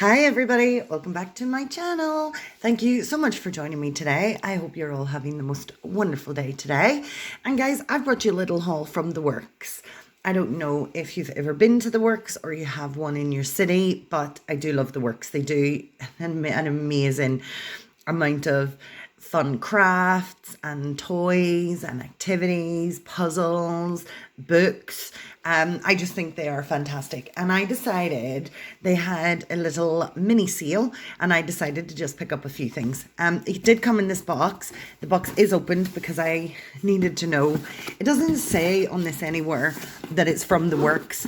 Hi everybody, welcome back to my channel. Thank you so much for joining me today. I hope you're all having the most wonderful day today. And guys, I've brought you a little haul from The Works. I don't know if you've ever been to The Works or you have one in your city, but I do love The Works. They do an amazing amount of fun crafts and toys and activities, puzzles, books. I just think they are fantastic. And I decided they had a little mini sale and I decided to just pick up a few things. It did come in this box. The box is opened because I needed to know. It doesn't say on this anywhere that it's from The Works.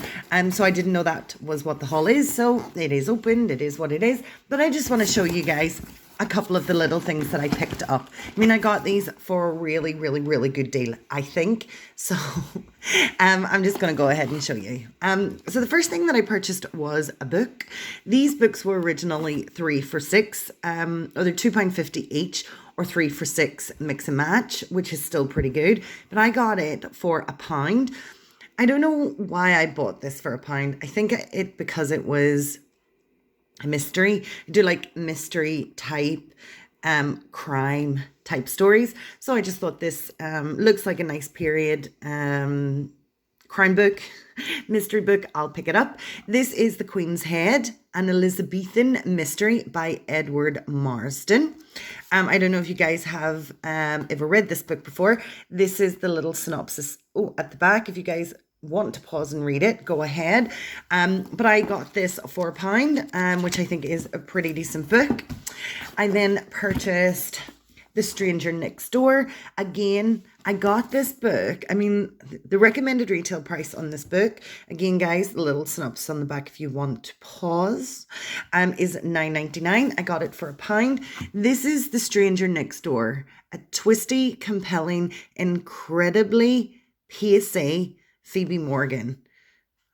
So I didn't know that was what the haul is. So it is opened. It is what it is. But I just want to show you guys a couple of the little things that I picked up. I mean, I got these for a really, really, really good deal, I think. So I'm just going to go ahead and show you. So the first thing that I purchased was a book. These books were originally 3 for $6, or they're £2.50 each, or 3 for $6 mix and match, which is still pretty good. But I got it for £1. I don't know why I bought this for £1. I think it because it was a mystery. I do like mystery type, crime type stories. So I just thought this looks like a nice period crime book, mystery book. I'll pick it up. This is The Queen's Head, an Elizabethan mystery by Edward Marsden. I don't know if you guys have ever read this book before. This is the little synopsis at the back. If you guys want to pause and read it, go ahead. But I got this for £1, which I think is a pretty decent book. I then purchased The Stranger Next Door. Again, I got this book. I mean, the recommended retail price on this book, again, guys, the little synopsis on the back if you want to pause, is $9.99. I got it for £1. This is The Stranger Next Door, a twisty, compelling, incredibly pacey Phoebe Morgan.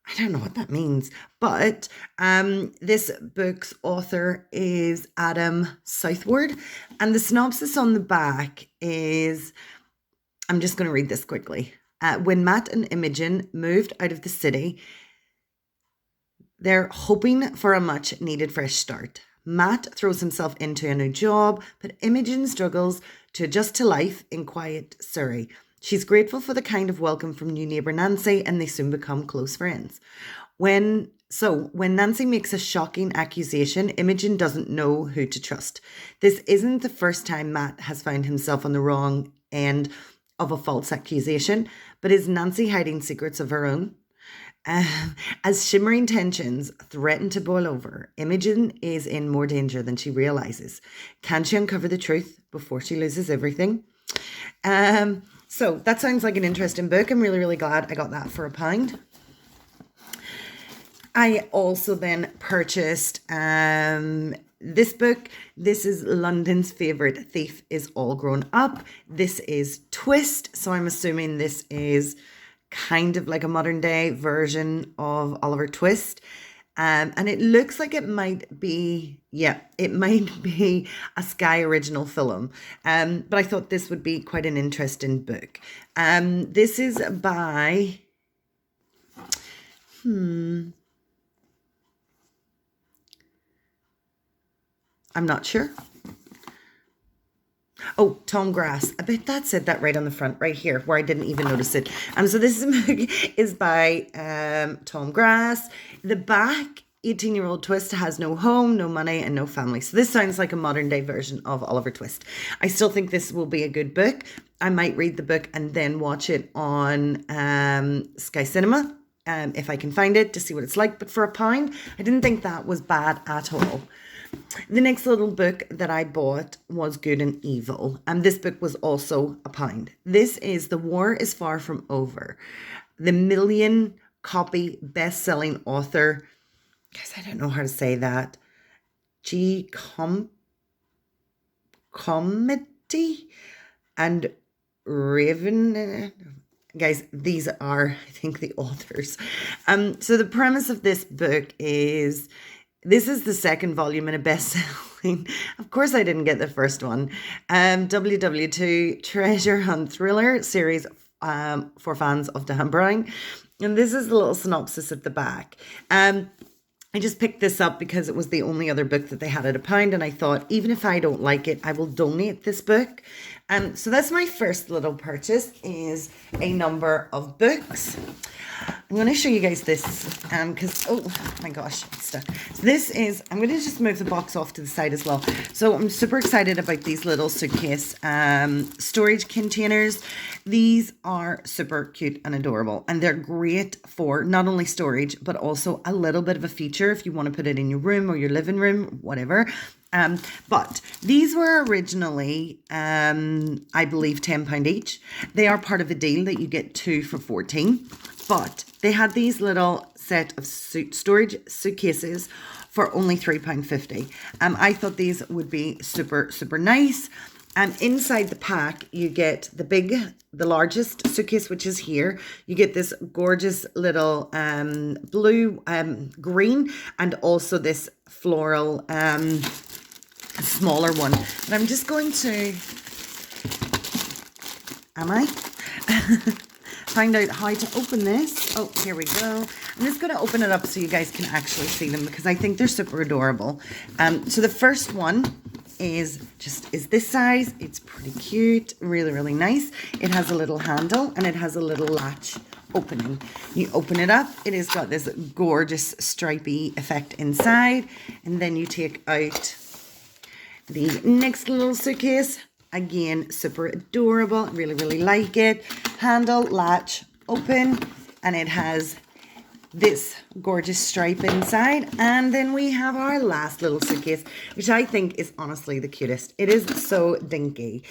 I don't know what that means, but this book's author is Adam Southward, and the synopsis on the back is, I'm just going to read this quickly. When Matt and Imogen moved out of the city, they're hoping for a much needed fresh start. Matt throws himself into a new job, but Imogen struggles to adjust to life in quiet Surrey. She's grateful for the kind of welcome from new neighbour Nancy, and they soon become close friends. When Nancy makes a shocking accusation, Imogen doesn't know who to trust. This isn't the first time Matt has found himself on the wrong end of a false accusation, but is Nancy hiding secrets of her own? As shimmering tensions threaten to boil over, Imogen is in more danger than she realises. Can she uncover the truth before she loses everything? So that sounds like an interesting book. I'm really, really glad I got that for £1. I also then purchased this book. This is London's Favourite Thief is All Grown Up. This is Twist. So I'm assuming this is kind of like a modern day version of Oliver Twist. And it looks like it might be, it might be a Sky original film. But I thought this would be quite an interesting book. This is by, I'm not sure. Oh, Tom Grass. I bet that said that right on the front, right here, where I didn't even notice it. So this is by Tom Grass. The back, 18-year-old Twist has no home, no money, and no family. So this sounds like a modern day version of Oliver Twist. I still think this will be a good book. I might read the book and then watch it on Sky Cinema, if I can find it, to see what it's like. But for £1, I didn't think that was bad at all. The next little book that I bought was Good and Evil, and this book was also £1. This is The War is Far From Over. The million-copy best-selling author, guys, I don't know how to say that, Comedy and Raven. Guys, these are, I think, the authors. So the premise of this book is, this is the second volume in a best-selling, of course I didn't get the first one, WW2 treasure hunt thriller series for fans of Dan Brown. And this is the little synopsis at the back. I just picked this up because it was the only other book that they had at £1, and I thought, even if I don't like it, I will donate this book. So that's my first little purchase, is a number of books. I'm going to show you guys this because, oh my gosh, it's stuck. So this is, I'm going to just move the box off to the side as well. So I'm super excited about these little suitcase storage containers. These are super cute and adorable, and they're great for not only storage, but also a little bit of a feature if you want to put it in your room or your living room, whatever. But these were originally, I believe, £10 each. They are part of a deal that you get 2 for 14. But they had these little set of storage suitcases for only £3.50. I thought these would be super, super nice. Inside the pack, you get the largest suitcase, which is here. You get this gorgeous little blue, green, and also this floral smaller one. And I'm just going to, find out how to open this. Oh, here we go. I'm just going to open it up so you guys can actually see them, because I think they're super adorable. So the first one is this size. It's pretty cute, really, really nice. It has a little handle and it has a little latch opening. You open it up, it has got this gorgeous stripy effect inside, and then you take out the next little suitcase. Again, super adorable, really, really like it. Handle, latch, open, and it has this gorgeous stripe inside. And then we have our last little suitcase, which I think is honestly the cutest. It is so dinky,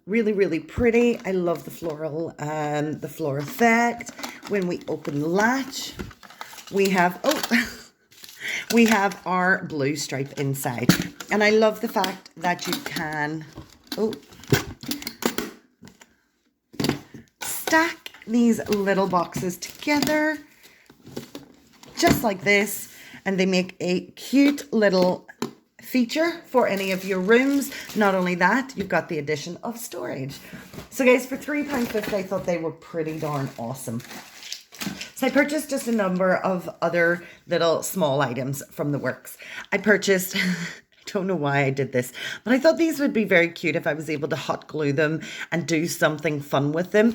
really, really pretty. I love the floral effect. When we open the latch, we have we have our blue stripe inside, and I love the fact that you can stack these little boxes together just like this, and they make a cute little feature for any of your rooms. Not only that, you've got the addition of storage. So guys, for £3.50, I thought they were pretty darn awesome. So I purchased just a number of other little small items from the works. I purchased, I don't know why I did this, but I thought these would be very cute if I was able to hot glue them and do something fun with them.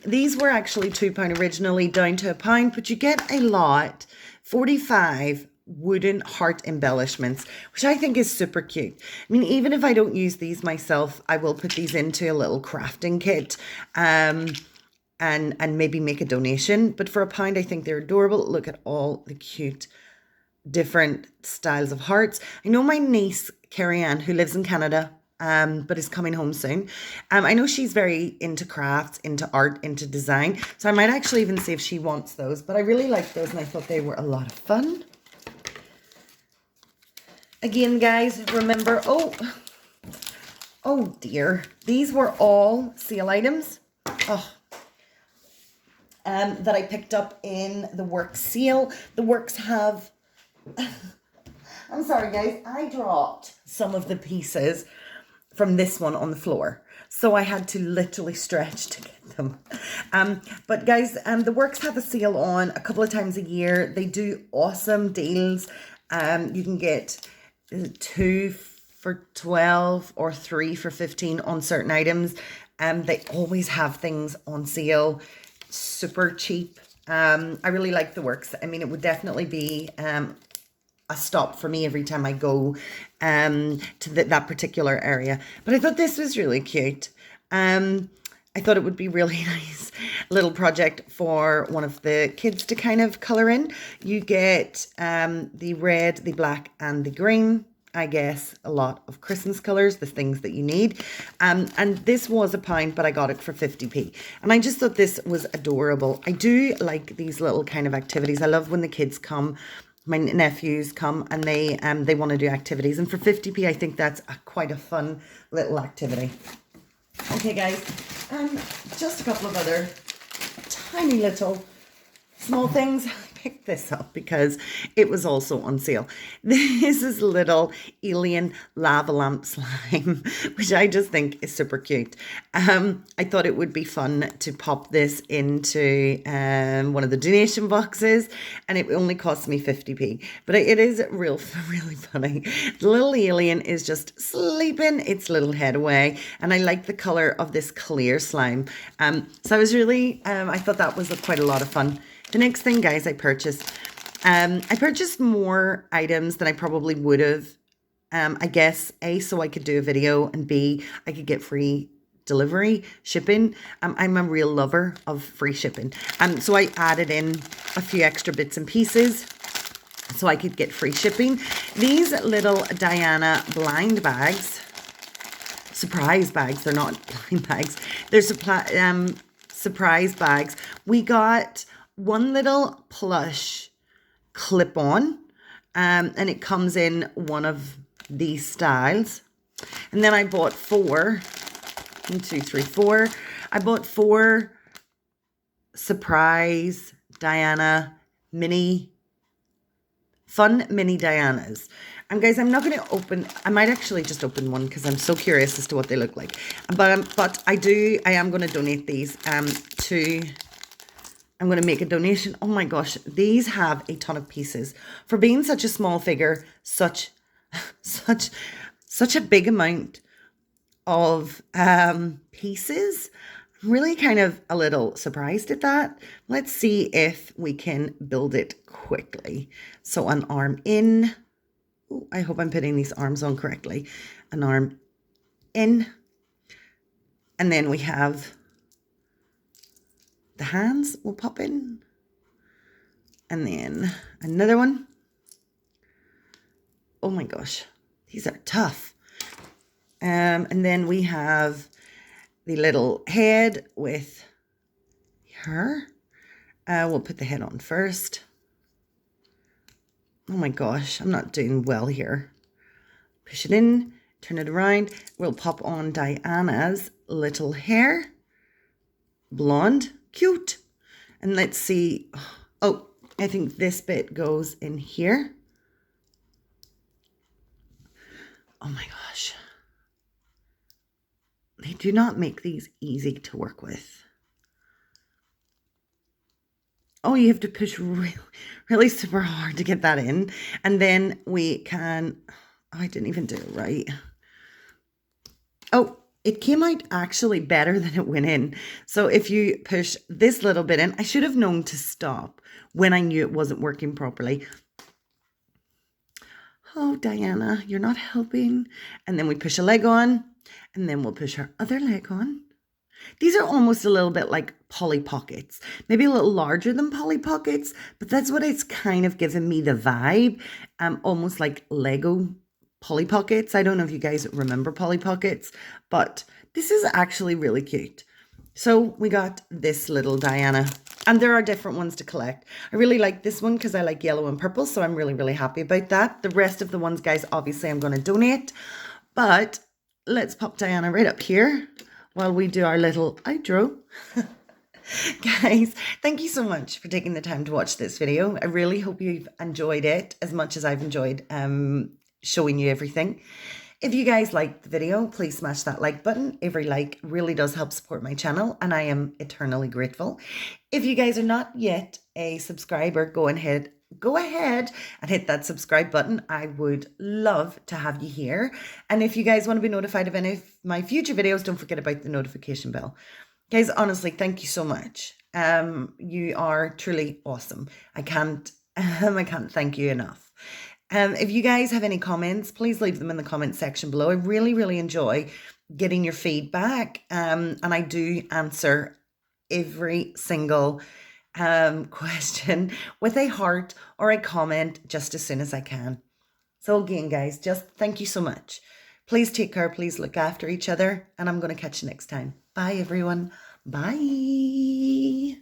These were actually £2 originally, down to £1, but you get a lot, 45 wooden heart embellishments, which I think is super cute. I mean, even if I don't use these myself, I will put these into a little crafting kit. And maybe make a donation. But for £1, I think they're adorable. Look at all the cute different styles of hearts. I know my niece, Carrie Ann, who lives in Canada, but is coming home soon. I know she's very into crafts, into art, into design. So I might actually even see if she wants those. But I really like those, and I thought they were a lot of fun. Again, guys, remember, oh dear. These were all sale items. That I picked up in the Works sale. The Works have, I'm sorry guys, I dropped some of the pieces from this one on the floor. So I had to literally stretch to get them. But guys, the Works have a sale on a couple of times a year. They do awesome deals. You can get 2 for 12 or 3 for 15 on certain items. They always have things on sale. Super cheap. I really like the Works. I mean, it would definitely be a stop for me every time I go to that particular area. But I thought this was really cute. I thought it would be really nice little project for one of the kids to kind of colour in. You get the red, the black, and the green. I guess a lot of Christmas colours, the things that you need. And this was £1, but I got it for 50p. And I just thought this was adorable. I do like these little kind of activities. I love when the kids come, my nephews come, and they want to do activities. And for 50p, I think that's quite a fun little activity. Okay, guys, just a couple of other tiny little small things. I picked this up because it was also on sale. This is little alien lava lamp slime, which I just think is super cute. I thought it would be fun to pop this into one of the donation boxes, and it only cost me 50p, but it is really funny. The little alien is just sleeping its little head away, and I like the color of this clear slime. So I was really, I thought that was quite a lot of fun. The next thing, guys, I purchased more items than I probably would have. I guess A, so I could do a video, and B, I could get free delivery shipping. I'm a real lover of free shipping. So I added in a few extra bits and pieces so I could get free shipping. These little Diana blind bags, surprise bags, they're not blind bags, they're surprise bags. We got one little plush clip-on, and it comes in one of these styles. And then I bought 4, 1, 2, 3, 4. I bought 4 surprise Diana fun mini Dianas. And guys, I'm not going to open, I might actually just open one because I'm so curious as to what they look like. But I am going to donate these to, I'm going to make a donation. Oh my gosh, these have a ton of pieces. For being such a small figure, such a big amount of pieces. I'm really kind of a little surprised at that. Let's see if we can build it quickly. So an arm in. Ooh, I hope I'm putting these arms on correctly. An arm in. And then we have the hands will pop in. And then another one. Oh my gosh, these are tough. And then we have the little head with her. We'll put the head on first. Oh my gosh, I'm not doing well here. Push it in, turn it around. We'll pop on Diana's little hair. Blonde, cute. And let's see. Oh, I think this bit goes in here. Oh my gosh. They do not make these easy to work with. Oh, you have to push really super hard to get that in. And then we can, oh, I didn't even do it right. Oh, it came out actually better than it went in. So if you push this little bit in, I should have known to stop when I knew it wasn't working properly. Oh, Diana, you're not helping. And then we push a leg on, and then we'll push our other leg on. These are almost a little bit like Polly Pockets, maybe a little larger than Polly Pockets, but that's what it's kind of given me the vibe. Almost like Lego Polly Pockets. I don't know if you guys remember Polly Pockets, but this is actually really cute. So we got this little Diana, and there are different ones to collect. I really like this one because I like yellow and purple, so I'm really happy about that. The rest of the ones, guys, obviously I'm going to donate, but let's pop Diana right up here while we do our little outro. Guys, thank you so much for taking the time to watch this video. I really hope you've enjoyed it as much as I've enjoyed showing you everything. If you guys liked the video, please smash that like button. Every like really does help support my channel, and I am eternally grateful. If you guys are not yet a subscriber, go ahead and hit that subscribe button. I would love to have you here. And if you guys want to be notified of any of my future videos, don't forget about the notification bell. Guys, honestly, thank you so much. You are truly awesome. I can't thank you enough. If you guys have any comments, please leave them in the comment section below. I really enjoy getting your feedback. And I do answer every single question with a heart or a comment just as soon as I can. So again, guys, just thank you so much. Please take care. Please look after each other. And I'm going to catch you next time. Bye, everyone. Bye.